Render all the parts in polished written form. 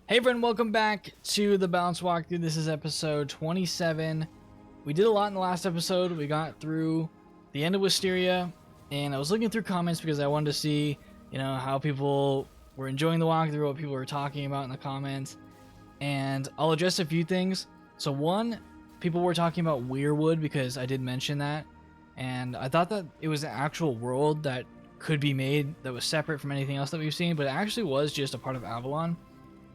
Hey friend, welcome back to the Balance Walkthrough. This is episode 27. We did a lot in the last episode. We got through the end of Wisteria, and I was looking through comments because I wanted to see, how people were enjoying the walkthrough, what people were talking about in the comments, and I'll address a few things. So one, people were talking about Weirwood because I did mention that, and I thought that it was an actual world that could be made that was separate from anything else that we've seen, but it actually was just a part of Avalon.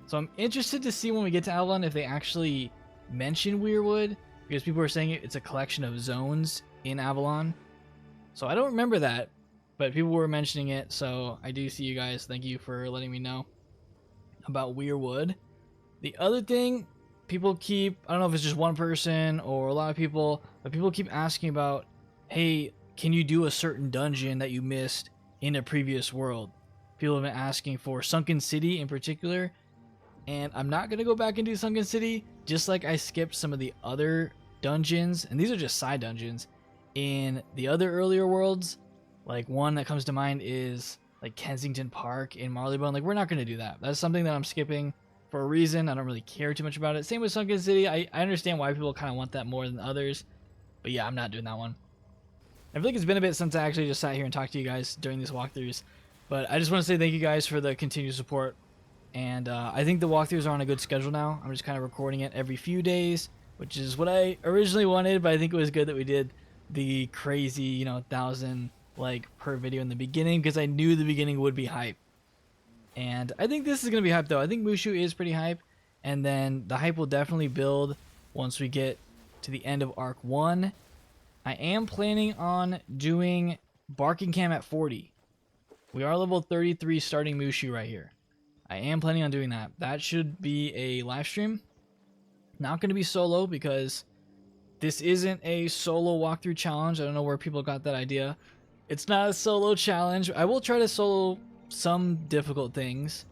So I'm interested to see when we get to Avalon if they actually mention Weirwood, because people are saying it's a collection of zones in Avalon. So I don't remember that, but people were mentioning it, so I do see you guys. Thank you for letting me know about Weirwood. The other thing, people keep, I don't know if it's just one person or a lot of people, but people keep asking about, hey, can you do a certain dungeon that you missed in a previous world? People have been asking for Sunken City in particular. And I'm not going to go back and do Sunken City, just like I skipped some of the other dungeons, and these are just side dungeons, in the other earlier worlds. Like, one that comes to mind is, like, Kensington Park in Marleybone. Like, we're not going to do that. That's something that I'm skipping for a reason. I don't really care too much about it. Same with Sunken City. I understand why people kind of want that more than others, but yeah, I'm not doing that one. I feel like it's been a bit since I actually just sat here and talked to you guys during these walkthroughs, but I just want to say thank you guys for the continued support. And I think the walkthroughs are on a good schedule now. I'm just kind of recording it every few days, which is what I originally wanted, but I think it was good that we did the crazy, 1,000 like per video in the beginning, because I knew the beginning would be hype. And I think this is going to be hype though. I think Mooshu is pretty hype, and then the hype will definitely build once we get to the end of Arc 1. I am planning on doing Barking Cam at 40. We are level 33 starting Mooshu right here. I am planning on doing that. That should be a live stream. Not going to be solo because this isn't a solo walkthrough challenge. I don't know where people got that idea. It's not a solo challenge. I will try to solo some difficult things,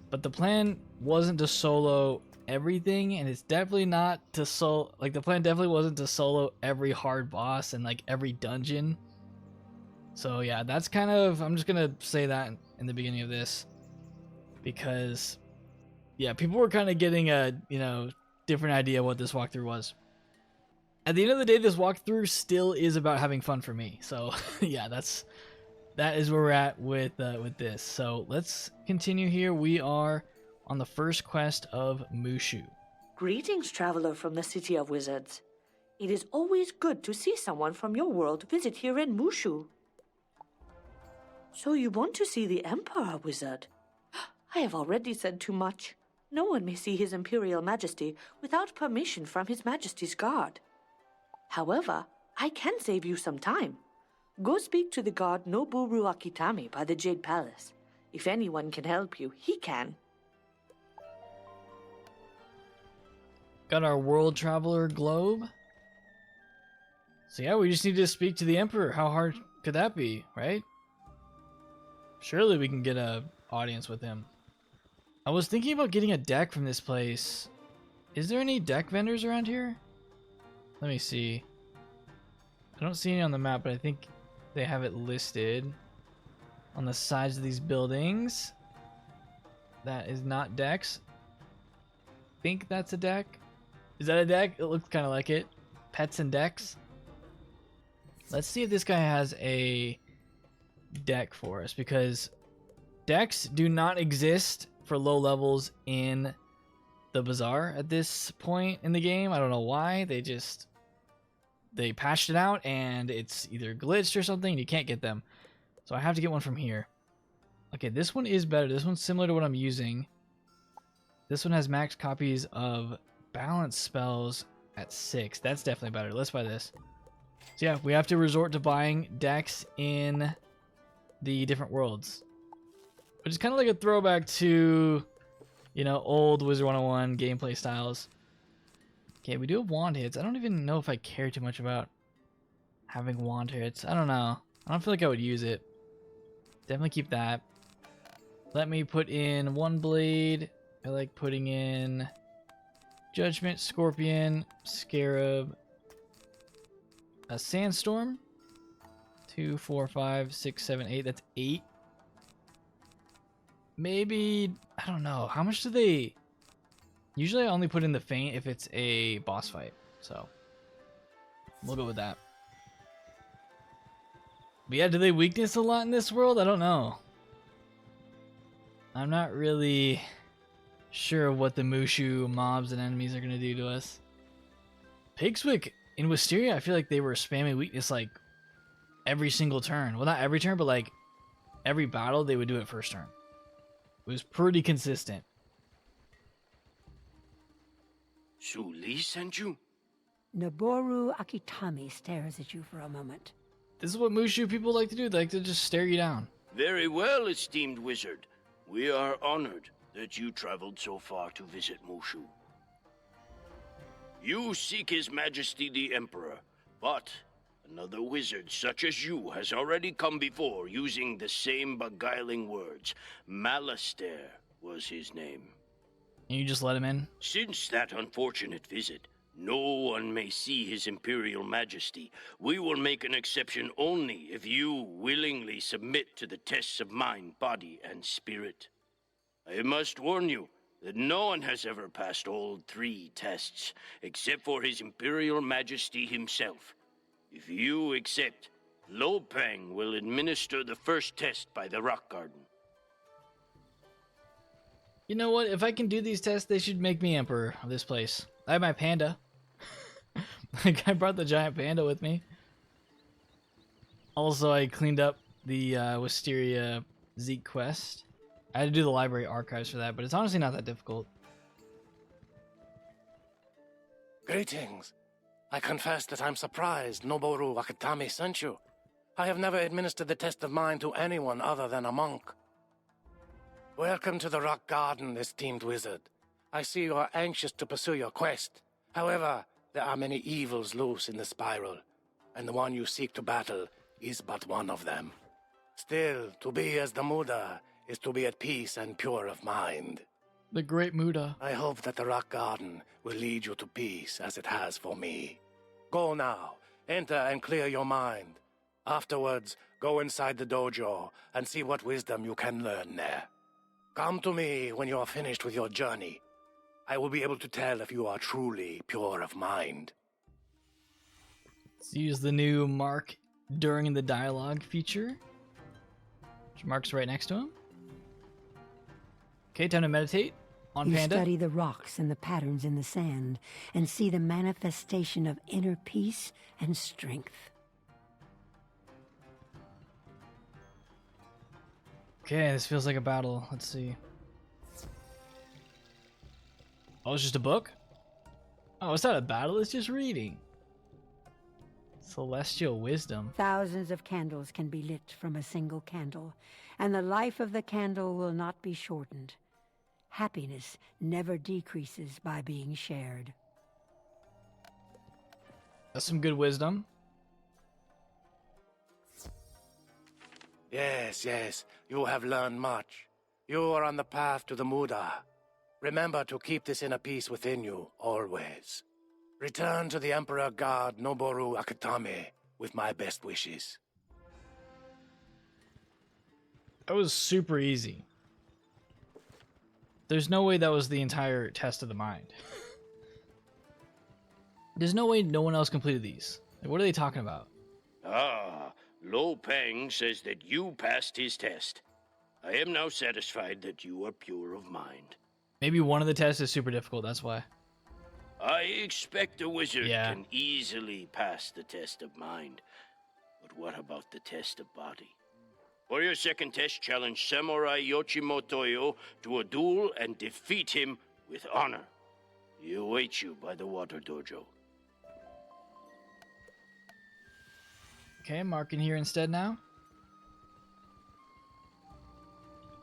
but the plan wasn't to solo everything, and it's definitely not to solo. Like, the plan definitely wasn't to solo every hard boss and like every dungeon. So yeah, that's kind of, I'm just gonna say that in the beginning of this. Because, yeah, people were kind of getting a, different idea what this walkthrough was. At the end of the day, this walkthrough still is about having fun for me. So, yeah, that is where we're at with this. So, let's continue here. We are on the first quest of Mooshu. Greetings, traveler from the City of Wizards. It is always good to see someone from your world visit here in Mooshu. So you want to see the Emperor, Wizard? I have already said too much. No one may see His Imperial Majesty without permission from His Majesty's guard. However, I can save you some time. Go speak to the guard Noburu Akitami by the Jade Palace. If anyone can help you, he can. Got our world traveler globe. So yeah, we just need to speak to the Emperor. How hard could that be, right? Surely we can get a audience with him. I was thinking about getting a deck from this place. Is there any deck vendors around here? Let me see. I don't see any on the map, but I think they have it listed on the sides of these buildings. That is not decks. I think that's a deck. Is that a deck? It looks kind of like it. Pets and decks. Let's see if this guy has a deck for us, because decks do not exist for low levels in the bazaar at this point in the game. I don't know why. They patched it out and it's either glitched or something and you can't get them. So I have to get one from here. Okay, this one is better. This one's similar to what I'm using. This one has max copies of balance spells at 6. That's definitely better. Let's buy this. So yeah, we have to resort to buying decks in the different worlds. Which is kind of like a throwback to, old Wizard101 gameplay styles. Okay, we do have wand hits. I don't even know if I care too much about having wand hits. I don't know. I don't feel like I would use it. Definitely keep that. Let me put in one blade. I like putting in Judgment, Scorpion, Scarab, a Sandstorm. 2, 4, 5, 6, 7, 8. That's 8. maybe, I don't know. How much do they... Usually I only put in the feint if it's a boss fight. So, we'll go with that. But yeah, do they weakness a lot in this world? I don't know. I'm not really sure what the Mooshu mobs and enemies are going to do to us. Pigswick in Wisteria, I feel like they were spamming weakness like every single turn. Well, not every turn, but like every battle they would do it first turn. It was pretty consistent. Su Li sent you? Noboru Akitami stares at you for a moment. This is what Mooshu people like to do. They like to just stare you down. Very well, esteemed wizard. We are honored that you traveled so far to visit Mooshu. You seek His Majesty the Emperor, but another wizard such as you has already come before using the same beguiling words. Malastair was his name. And you just let him in? Since that unfortunate visit, no one may see His Imperial Majesty. We will make an exception only if you willingly submit to the tests of mind, body, and spirit. I must warn you that no one has ever passed all 3 tests, except for His Imperial Majesty himself. If you accept, Lo Peng will administer the first test by the Rock Garden. You know what? If I can do these tests, they should make me emperor of this place. I have my panda. Like, I brought the giant panda with me. Also, I cleaned up the Wisteria Zeke quest. I had to do the library archives for that, but it's honestly not that difficult. Greetings. I confess that I'm surprised Noboru Akitami sent you. I have never administered the test of mind to anyone other than a monk. Welcome to the Rock Garden, esteemed wizard. I see you are anxious to pursue your quest. However, there are many evils loose in the spiral, and the one you seek to battle is but one of them. Still, to be as the Muda is to be at peace and pure of mind. The Great Muda. I hope that the Rock Garden will lead you to peace as it has for me. Go now, enter and clear your mind. Afterwards, go inside the dojo and see what wisdom you can learn there. Come to me when you are finished with your journey. I will be able to tell if you are truly pure of mind. Let's use the new mark during the dialogue feature. Which Mark's right next to him. Okay, time to meditate on You Panda. study the rocks and the patterns in the sand and see the manifestation of inner peace and strength. Okay, this feels like a battle. Let's see. Oh, it's just a book? Oh, it's not a battle, it's just reading. Celestial wisdom. Thousands of candles can be lit from a single candle, and the life of the candle will not be shortened. Happiness never decreases by being shared. That's some good wisdom. Yes, you have learned much. You are on the path to the Muda. Remember to keep this inner peace within you, always. Return to the Emperor God Noboru Akitami with my best wishes. That was super easy. There's no way that was the entire test of the mind. There's no way no one else completed these. Like, what are they talking about? Ah, Lo Peng says that you passed his test. I am now satisfied that you are pure of mind. Maybe one of the tests is super difficult, that's why. I expect a wizard Yeah. can easily pass the test of mind. But what about the test of body? For your second test, challenge Samurai Yoshimotoyo to a duel and defeat him with honor. He awaits you by the water dojo. Okay, I'm marking here instead now.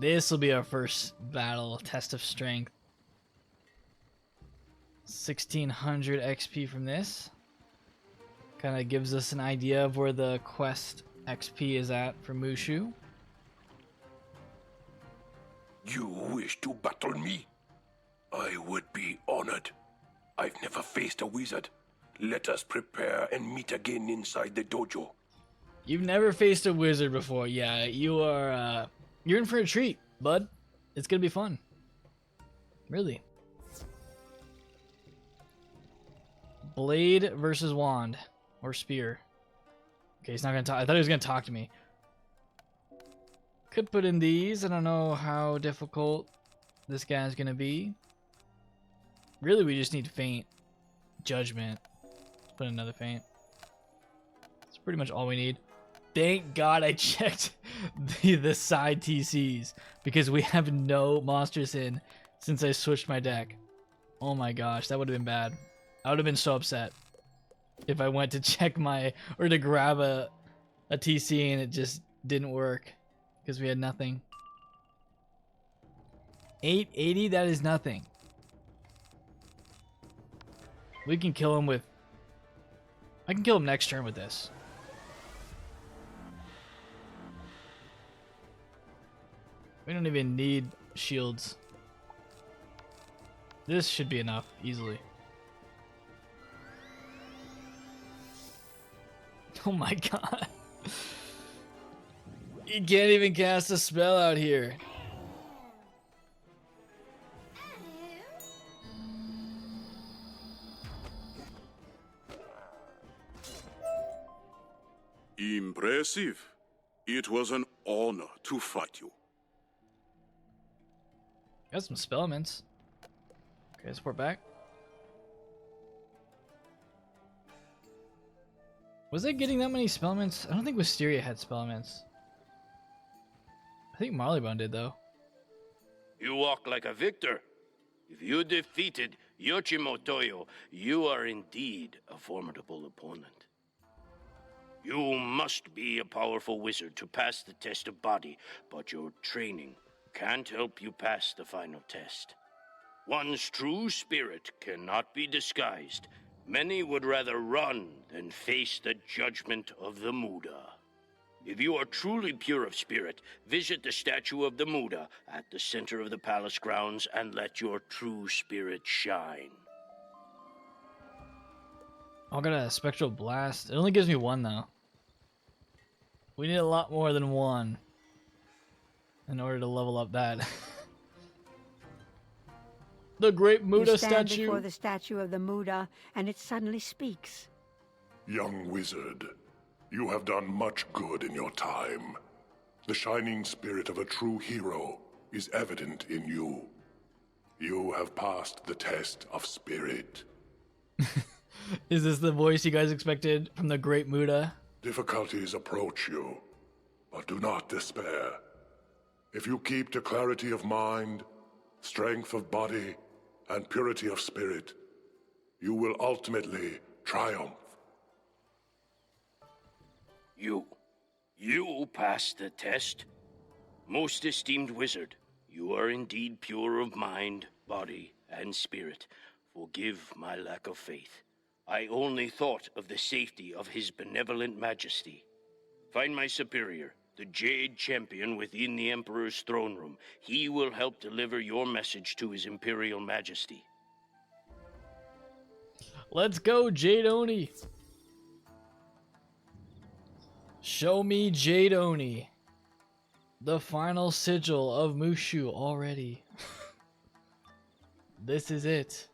This will be our first battle, test of strength. 1600 XP from this. Kind of gives us an idea of where the quest XP is at for Mooshu. You wish to battle me? I would be honored. I've never faced a wizard. Let us prepare and meet again inside the dojo. You've never faced a wizard before. Yeah, you're in for a treat, bud. It's gonna be fun. Really. Blade versus wand. Or spear. Okay, he's not gonna talk. I thought he was gonna talk to me. Could put in these. I don't know how difficult this guy's gonna be. Really, we just need feint. Judgment. Let's put in another feint. That's pretty much all we need. Thank God I checked the side TCs, because we have no monsters in since I switched my deck. Oh my gosh, that would have been bad. I would have been so upset if I went to check my, or to grab a TC and it just didn't work because we had nothing. 880, that is nothing. We can kill him with, I can kill him next turn with this. We don't even need shields. This should be enough, easily. Oh my god. You can't even cast a spell out here. Impressive. It was an honor to fight you. Got some spell elements. Okay, support back. Was I getting that many spell elements? I don't think Wisteria had spell elements. I think Marleybone did, though. You walk like a victor. If you defeated Yoshimotoyo, you are indeed a formidable opponent. You must be a powerful wizard to pass the test of body, but your training can't help you pass the final test. One's true spirit cannot be disguised. Many would rather run than face the judgment of the Muda. If you are truly pure of spirit, visit the statue of the Muda at the center of the palace grounds and let your true spirit shine. I got a Spectral Blast. It only gives me one, though. We need a lot more than one in order to level up that. The Great Muda you stand statue. Before the statue of the Muda, and it suddenly speaks. Young wizard, you have done much good in your time. The shining spirit of a true hero is evident in you. You have passed the test of spirit. Is this the voice you guys expected from the Great Muda? Difficulties approach you, but do not despair. If you keep to clarity of mind, strength of body, and purity of spirit, you will ultimately triumph. You passed the test? Most esteemed wizard, you are indeed pure of mind, body, and spirit. Forgive my lack of faith. I only thought of the safety of his benevolent majesty. Find my superior, the Jade champion within the Emperor's throne room. He will help deliver your message to his Imperial Majesty. Let's go, Jade Oni. Show me Jade Oni. The final sigil of Mooshu already. This is it.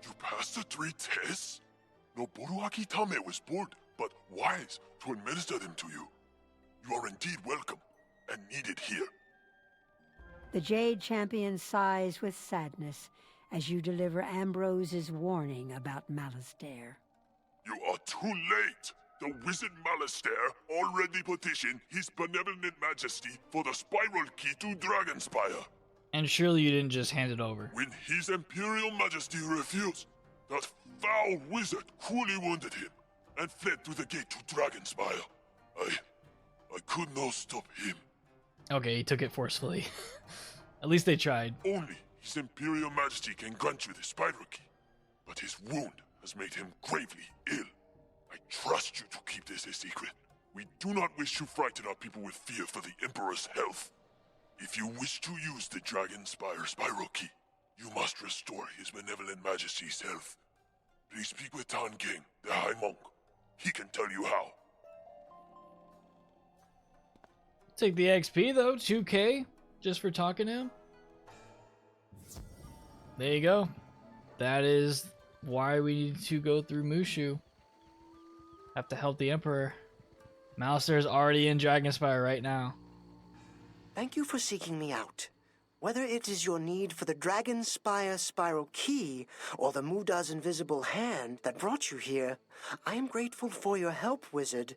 You passed the 3 tests? Noboru Akitame was bored, but wise to administer them to you. You are indeed welcome and needed here. The Jade champion sighs with sadness as you deliver Ambrose's warning about Malastare. You are too late. The wizard Malastare already petitioned his benevolent majesty for the spiral key to Dragonspire. And surely you didn't just hand it over. When his imperial majesty refused, that foul wizard cruelly wounded him and fled through the gate to Dragonspire. I could not stop him. Okay, he took it forcefully. At least they tried. Only his imperial majesty can grant you the spiral key, but his wound has made him gravely ill. I trust you to keep this a secret. We do not wish to frighten our people with fear for the Emperor's health. If you wish to use the Dragonspire spiral key, you must restore his benevolent majesty's health. Please speak with Tan King, the High Monk. he can tell you how. Take the XP though, 2K, just for talking to him. There you go. That is why we need to go through Mooshu. Have to help the Emperor. Mouser's already in Dragonspire right now. Thank you for seeking me out. Whether it is your need for the Dragonspire Spiral Key or the Muda's invisible hand that brought you here, I am grateful for your help, Wizard.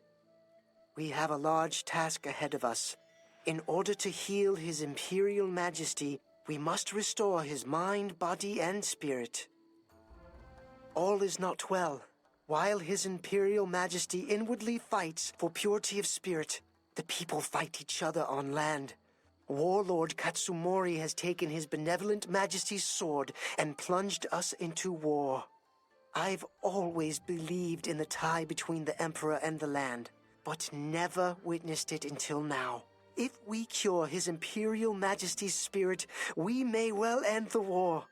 We have a large task ahead of us. In order to heal His Imperial Majesty, we must restore his mind, body, and spirit. All is not well. While His Imperial Majesty inwardly fights for purity of spirit, the people fight each other on land. Warlord Katsumori has taken His Benevolent Majesty's sword and plunged us into war. I've always believed in the tie between the Emperor and the land, but never witnessed it until now. If we cure His Imperial Majesty's spirit, we may well end the war.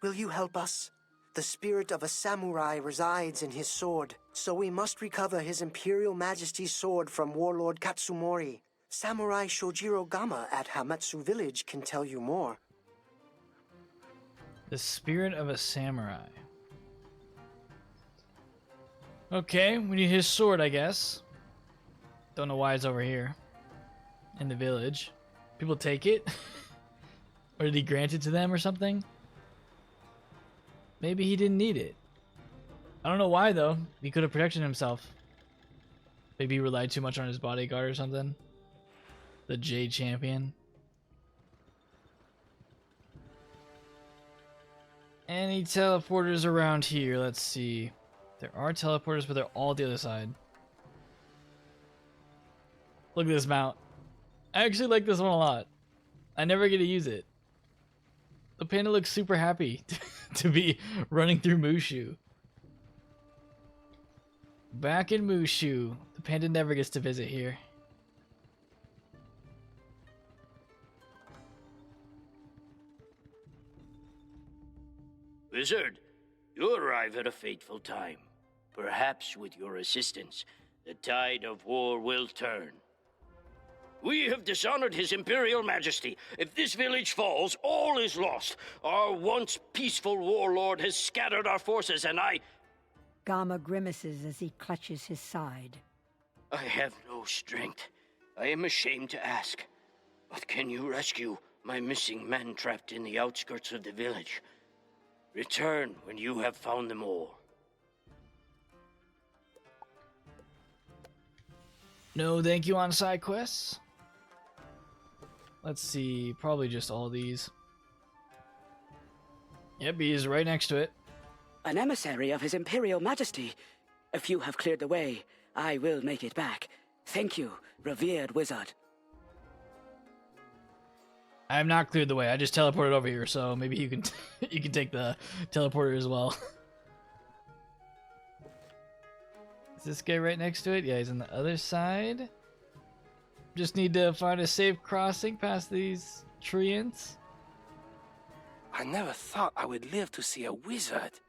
Will you help us? The spirit of a samurai resides in his sword, so we must recover His Imperial Majesty's sword from Warlord Katsumori. Samurai Shojiro Gama at Hametsu village can tell you more. The spirit of a samurai. Okay, we need his sword, I guess. Don't know why it's over here. In the village. People take it? Or did he grant it to them or something? Maybe he didn't need it. I don't know why though. He could have protected himself. Maybe he relied too much on his bodyguard or something. The Jade champion. Any teleporters around here? Let's see. There are teleporters, but they're all the other side. Look at this mount. I actually like this one a lot. I never get to use it. The panda looks super happy to be running through Mooshu. Back in Mooshu. The panda never gets to visit here. Wizard, you arrive at a fateful time. Perhaps with your assistance, the tide of war will turn. We have dishonored His Imperial Majesty. If this village falls, all is lost. Our once peaceful warlord has scattered our forces, and Gama grimaces as he clutches his side. I have no strength. I am ashamed to ask. But can you rescue my missing men trapped in the outskirts of the village? Return when you have found them all. No thank you on side quests. Let's see, probably just all these. Yep, he is right next to it. An emissary of His Imperial Majesty. If you have cleared the way, I will make it back. Thank you, revered wizard. I have not cleared the way. I just teleported over here, so maybe you can you can take the teleporter as well. Is this guy right next to it? Yeah, he's on the other side. Just need to find a safe crossing past these treants. I never thought I would live to see a wizard.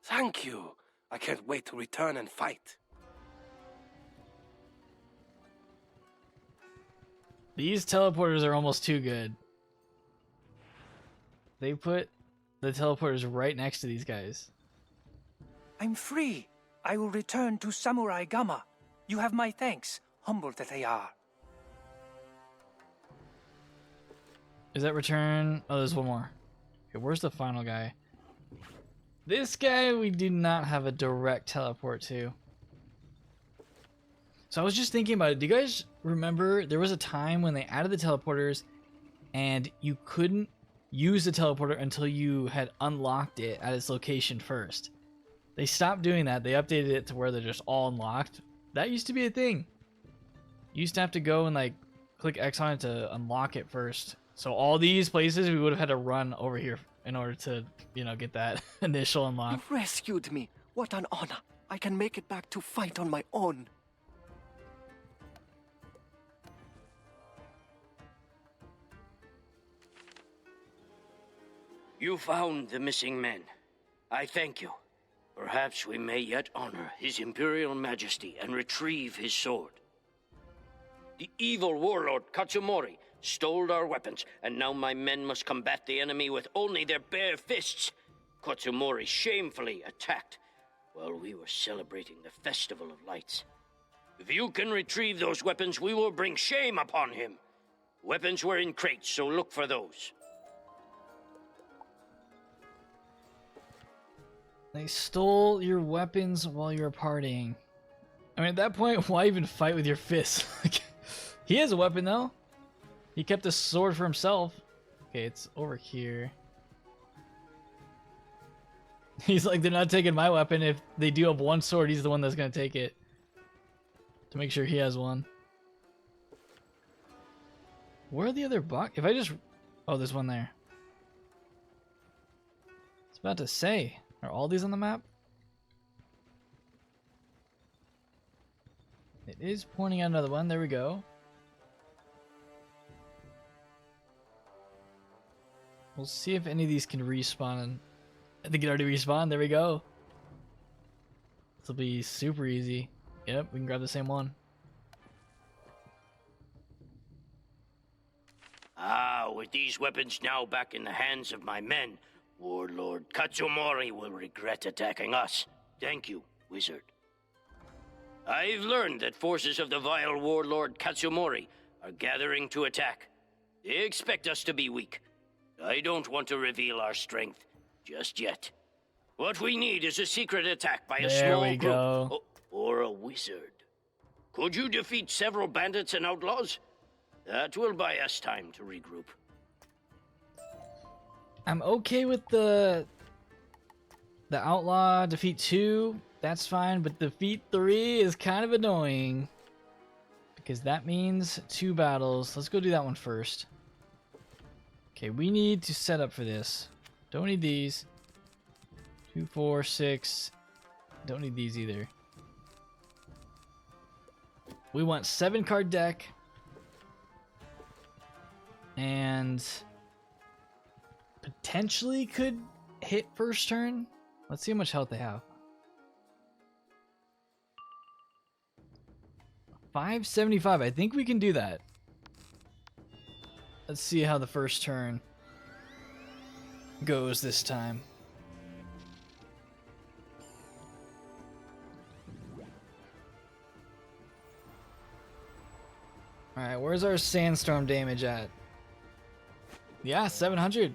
Thank you. I can't wait to return and fight. These teleporters are almost too good. They put the teleporters right next to these guys. I'm free. I will return to Samurai Gama. You have my thanks, humble that they are. Is that return? Oh, there's one more. Okay, where's the final guy? This guy we do not have a direct teleport to. So I was just thinking about it. Do you guys remember there was a time when they added the teleporters and you couldn't use the teleporter until you had unlocked it at its location first? They stopped doing that. They updated it to where they're just all unlocked. That used to be a thing. You used to have to go and like click X on it to unlock it first. So all these places we would have had to run over here in order to, you know, get that initial unlock. You rescued me. What an honor. I can make it back to fight on my own. You found the missing men. I thank you. Perhaps we may yet honor His Imperial Majesty and retrieve his sword. The evil warlord Katsumori stole our weapons, and now my men must combat the enemy with only their bare fists. Katsumori shamefully attacked while we were celebrating the Festival of Lights. If you can retrieve those weapons, we will bring shame upon him. Weapons were in crates, so look for those. They stole your weapons while you were partying. I mean, at that point, why even fight with your fists? He has a weapon, though. He kept a sword for himself. Okay, it's over here. He's like, they're not taking my weapon. If they do have one sword, he's the one that's going to take it. To make sure he has one. Where are the other box? If I just... Oh, there's one there. I was about to say... Are all these on the map? It is pointing out another one. There we go. We'll see if any of these can respawn. I think it already respawned. There we go. This will be super easy. Yep, we can grab the same one. Ah, with these weapons now back in the hands of my men, Warlord Katsumori will regret attacking us. Thank you, Wizard. I've learned that forces of the vile Warlord Katsumori are gathering to attack. They expect us to be weak. I don't want to reveal our strength just yet. What we need is a secret attack by a small group go. or a wizard. Could you defeat several bandits and outlaws? That will buy us time to regroup. I'm okay with the outlaw defeat 2. That's fine, but defeat 3 is kind of annoying. Because that means 2 battles. Let's go do that one first. Okay, we need to set up for this. Don't need these. 2, 4, 6. Don't need these either. We want 7 card deck. And potentially could hit first turn. Let's see how much health they have. 575. I think we can do that. Let's see how the first turn goes this time. Alright, where's our sandstorm damage at? Yeah, 700.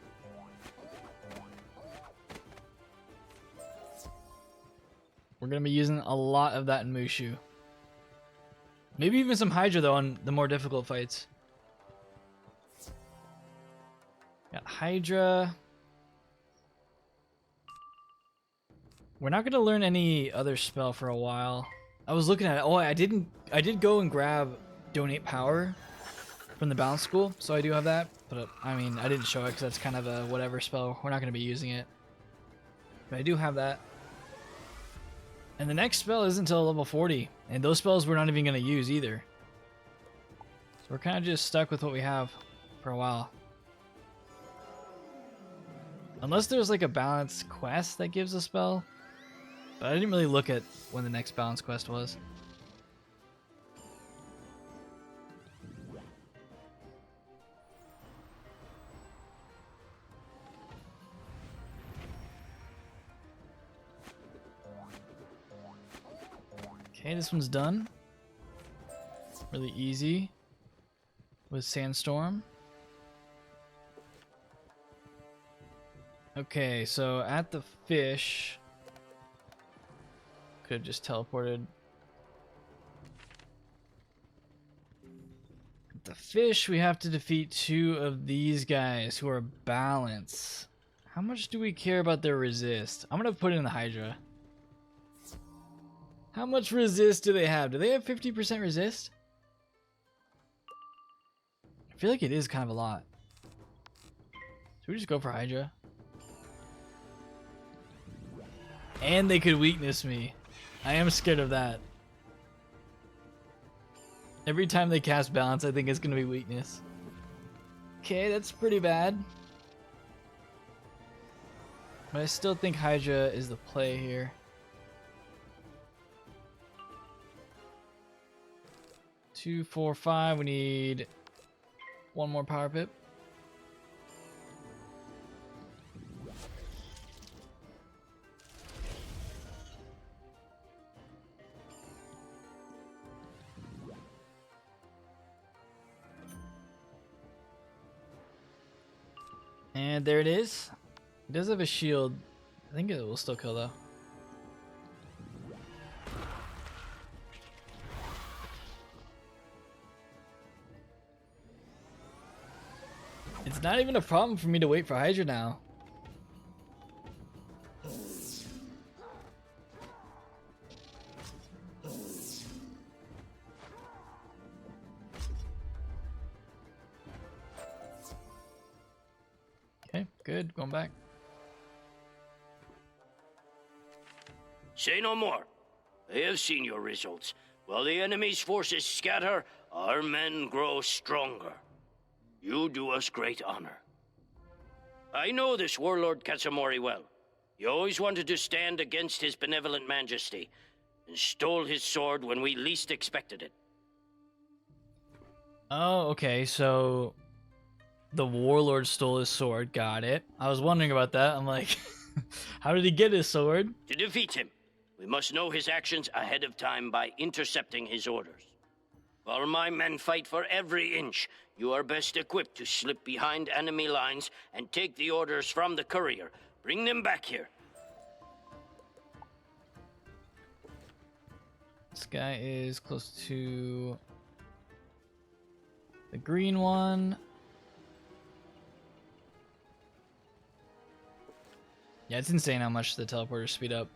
We're going to be using a lot of that in Mooshu. Maybe even some Hydra, though, on the more difficult fights. Got Hydra. We're not going to learn any other spell for a while. I was looking at it. Oh, I did go and grab Donate Power from the Balance School, so I do have that. But, I mean, I didn't show it because that's kind of a whatever spell. We're not going to be using it. But I do have that. And the next spell isn't until level 40. And those spells we're not even going to use either. So we're kind of just stuck with what we have for a while. Unless there's like a balance quest that gives a spell. But I didn't really look at when the next balance quest was. Okay, this one's done. Really easy with Sandstorm. Okay, so at the fish, could have just teleported. At the fish, we have to defeat 2 of these guys who are balance. How much do we care about their resist? I'm gonna put in the Hydra. How much resist do they have? Do they have 50% resist? I feel like it is kind of a lot. Should we just go for Hydra? And they could weakness me. I am scared of that. Every time they cast balance, I think it's going to be weakness. Okay, that's pretty bad. But I still think Hydra is the play here. 2, 4, 5. We need one more power pip. And there it is. It does have a shield. I think it will still kill though. It's not even a problem for me to wait for Hydra now. Okay, good. Going back. Say no more. I have seen your results. While the enemy's forces scatter, our men grow stronger. You do us great honor. I know this warlord Katsamori well. He always wanted to stand against his benevolent majesty, and stole his sword when we least expected it. Oh, okay, so the warlord stole his sword. Got it. I was wondering about that. I'm like, how did he get his sword? To defeat him, we must know his actions ahead of time by intercepting his orders. While my men fight for every inch, you are best equipped to slip behind enemy lines and take the orders from the courier. Bring them back here. This guy is close to the green one. Yeah, it's insane how much the teleporters speed up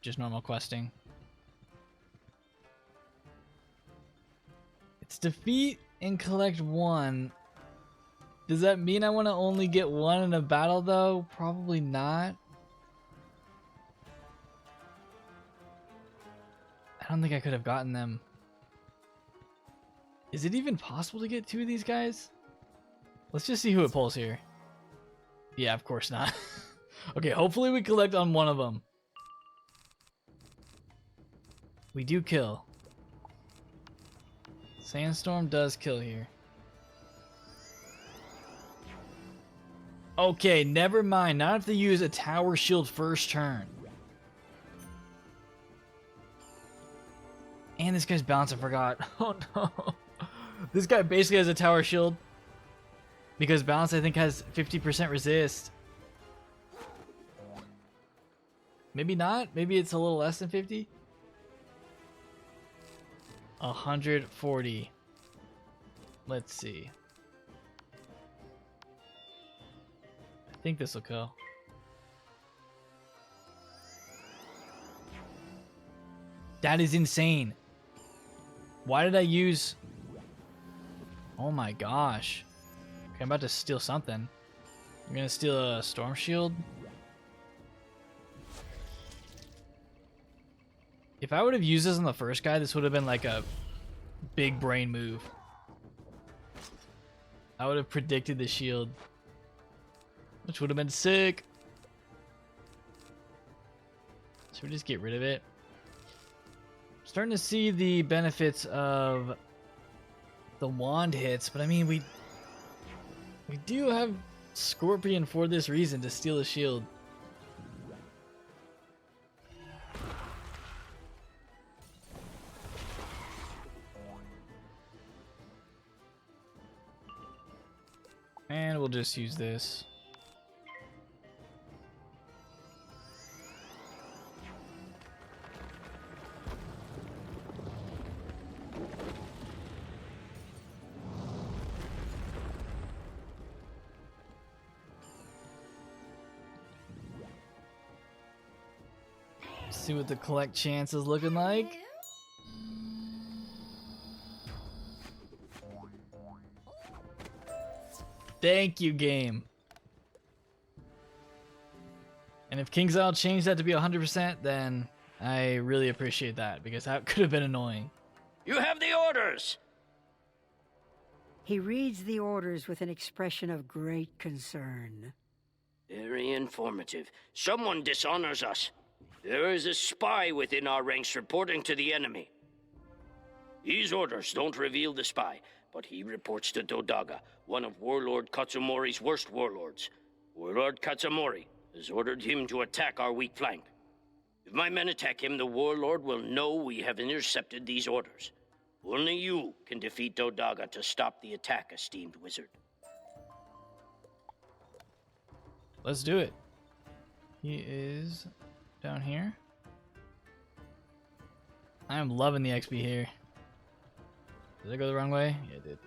just normal questing. It's defeat and collect 1. Does that mean I want to only get 1 in a battle though? Probably not. I don't think I could have gotten them. Is it even possible to get 2 of these guys? Let's just see who it pulls here. Yeah, of course not. Okay, hopefully we collect on one of them. We do kill. Sandstorm does kill here. Okay, never mind. Not if they use a tower shield first turn. And this guy's balance, I forgot. Oh no. This guy basically has a tower shield. Because balance, I think, has 50% resist. Maybe not. Maybe it's a little less than 50. 140. Let's see. I think this will kill. That is insane. Why did I use... Oh my gosh. Okay, I'm about to steal something. I'm gonna steal a storm shield. If I would have used this on the first guy, this would have been like a big brain move. I would have predicted the shield, which would have been sick. Should we just get rid of it? I'm starting to see the benefits of the wand hits, but I mean, we do have Scorpion for this reason, to steal the shield. And we'll just use this. See what the collect chance is looking like. Thank you, game. And if King's Isle changed that to be 100%, then I really appreciate that, because that could have been annoying. You have the orders! He reads the orders with an expression of great concern. Very informative. Someone dishonors us. There is a spy within our ranks reporting to the enemy. These orders don't reveal the spy, but he reports to Dodaga, one of Warlord Katsumori's worst warlords. Warlord Katsumori has ordered him to attack our weak flank. If my men attack him, the Warlord will know we have intercepted these orders. Only you can defeat Dodaga to stop the attack, esteemed wizard. Let's do it. He is down here. I am loving the XP here. Did I go the wrong way? Yeah, I did.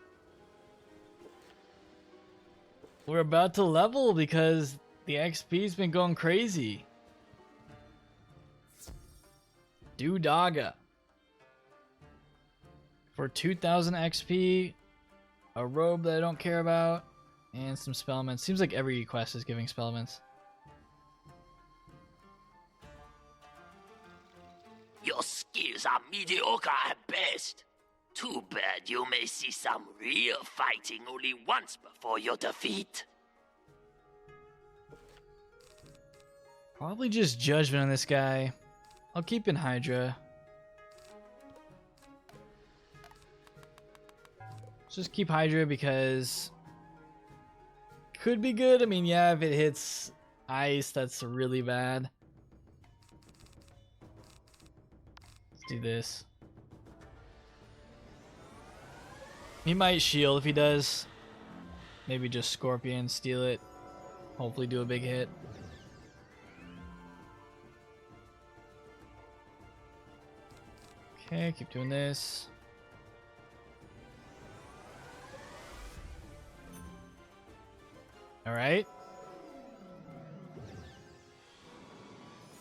We're about to level because the XP's been going crazy. Dodaga. For 2,000 XP, a robe that I don't care about, and some spellments. Seems like every quest is giving spellments. Your skills are mediocre at best. Too bad you may see some real fighting only once before your defeat. Probably just judgment on this guy. I'll keep in Hydra. Let's just keep Hydra because could be good. I mean, yeah, if it hits ice, that's really bad. Let's do this. He might shield if he does. Maybe just Scorpion, steal it. Hopefully do a big hit. Okay, keep doing this. Alright.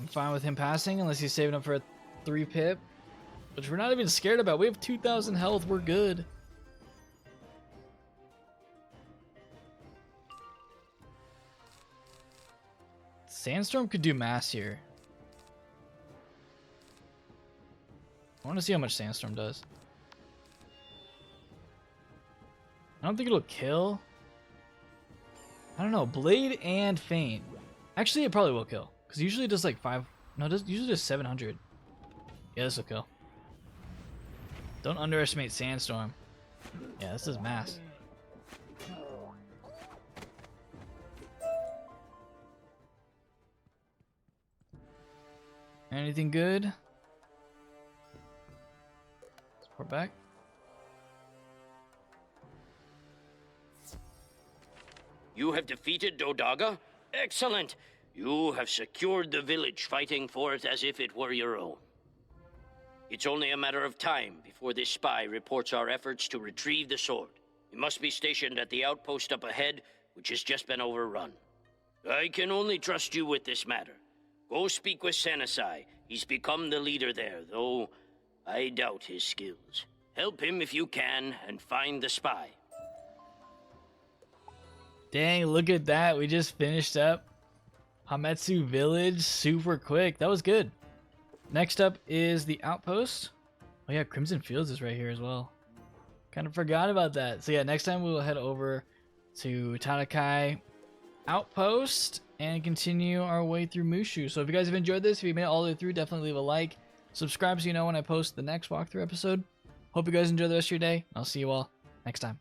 I'm fine with him passing unless he's saving up for a 3 pip. Which we're not even scared about. We have 2,000 health. We're good. Sandstorm could do mass here. I want to see how much Sandstorm does. I don't think it'll kill. I don't know. Blade and Feint. Actually, it probably will kill. Because usually it does like 5... No, it does, usually does 700. Yeah, this will kill. Don't underestimate Sandstorm. Yeah, this is mass. Anything good? Let's pour back. You have defeated Dodaga? Excellent! You have secured the village, fighting for it as if it were your own. It's only a matter of time before this spy reports our efforts to retrieve the sword. He must be stationed at the outpost up ahead, which has just been overrun. I can only trust you with this matter. Go speak with Sanasai. He's become the leader there, though I doubt his skills. Help him if you can, and find the spy. Dang, look at that. We just finished up Hametsu Village super quick. That was good. Next up is the outpost. Oh yeah, Crimson Fields is right here as well. Kind of forgot about that. So yeah, next time we will head over to Tanakai Outpost and continue our way through Mooshu. So if you guys have enjoyed this, if you made it all the way through, definitely leave a like. Subscribe so you know when I post the next walkthrough episode. Hope you guys enjoy the rest of your day. I'll see you all next time.